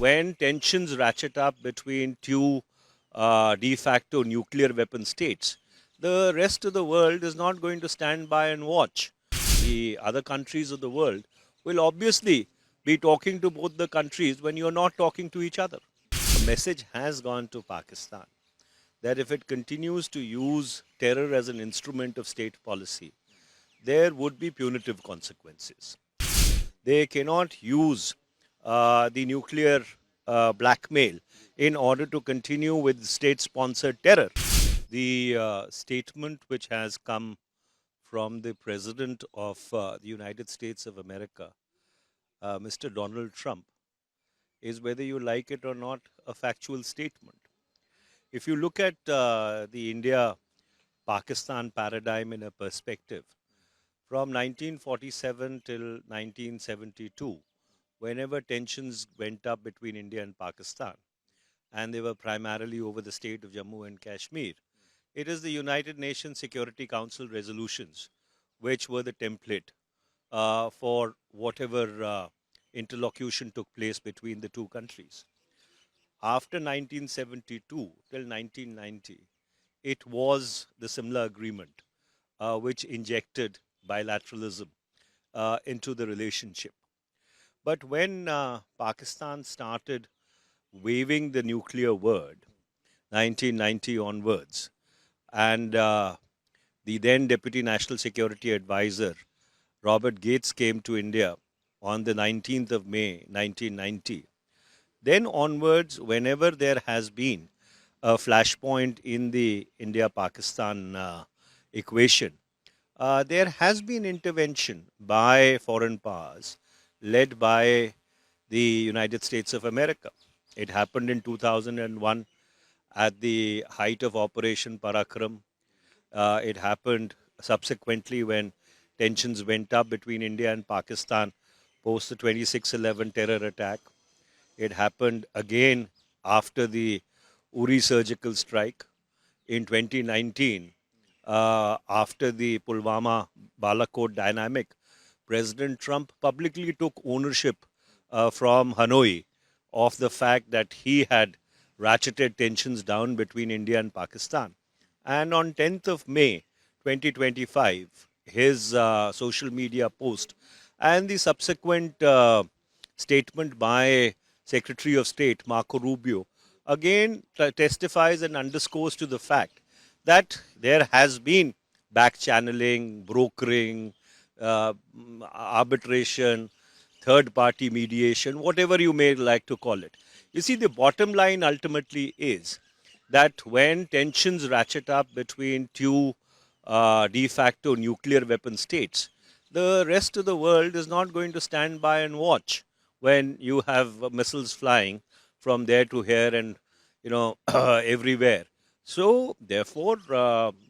when tensions ratchet up between two de facto nuclear weapon states, the rest of the world is not going to stand by and watch. The other countries of the world will obviously be talking to both the countries when you're not talking to each other. A message has gone to Pakistan that if it continues to use terror as an instrument of state policy, there would be punitive consequences. They cannot use the nuclear blackmail in order to continue with state sponsored terror. The statement which has come from the President of the United States of America, Mr. Donald Trump, is, whether you like it or not, a factual statement. If you look at the India Pakistan paradigm in a perspective, from 1947 till 1972, whenever tensions went up between India and Pakistan, and they were primarily over the state of Jammu and Kashmir, it is the United Nations Security Council resolutions which were the template for whatever interlocution took place between the two countries. After 1972 till 1990, it was the similar agreement which injected bilateralism into the relationship. But when Pakistan started waving the nuclear word, 1990 onwards, and the then Deputy National Security Advisor, Robert Gates, came to India on the 19th of May, 1990, then onwards, whenever there has been a flashpoint in the India-Pakistan equation, there has been intervention by foreign powers led by the United States of America. It happened in 2001 at the height of Operation Parakram. It happened subsequently when tensions went up between India and Pakistan post the 26/11 terror attack. It happened again after the Uri surgical strike in 2019. After the Pulwama Balakot dynamic, President Trump publicly took ownership from Hanoi of the fact that he had ratcheted tensions down between India and Pakistan. And on 10th of May 2025, his social media post and the subsequent statement by Secretary of State Marco Rubio again testifies and underscores to the fact that there has been back channeling, brokering, arbitration, third party mediation, whatever you may like to call it. You see, the bottom line ultimately is that when tensions ratchet up between two de facto nuclear weapon states, the rest of the world is not going to stand by and watch when you have missiles flying from there to here and everywhere. So therefore,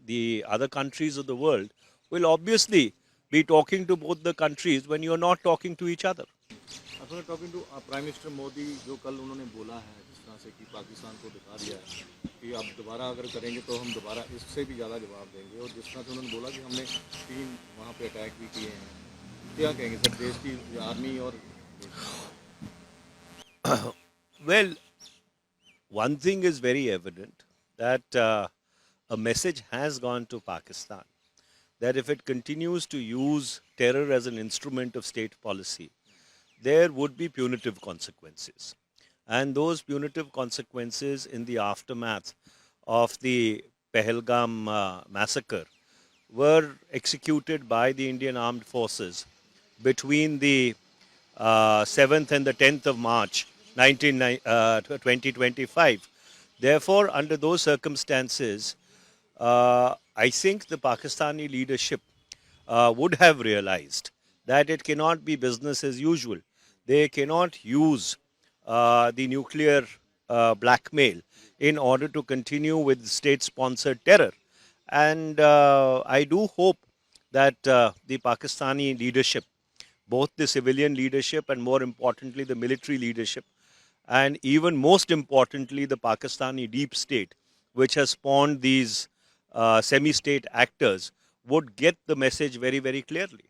the other countries of the world will obviously be talking to both the countries when you're not talking to each other. After talking to Prime Minister Modi, जो कल उन्होंने बोला है जिस तरह से कि पाकिस्तान को दिखा दिया है कि आप दोबारा अगर करेंगे तो हम दोबारा इससे भी ज़्यादा जवाब देंगे, और जिस तरह से उन्होंने बोला कि हमने 3 वहाँ पे अटैक भी किए हैं, क्या कहेंगे सर देश की आर्मी और Well, one thing is very evident, that a message has gone to Pakistan that if it continues to use terror as an instrument of state policy, there would be punitive consequences. And those punitive consequences in the aftermath of the Pahalgam massacre were executed by the Indian Armed Forces between the 7th and the 10th of March 2025. Therefore, under those circumstances, I think the Pakistani leadership would have realized that it cannot be business as usual. They cannot use the nuclear blackmail in order to continue with state-sponsored terror. And I do hope that the Pakistani leadership, both the civilian leadership and more importantly the military leadership, and even most importantly the Pakistani deep state, which has spawned these semi-state actors, would get the message very, very clearly.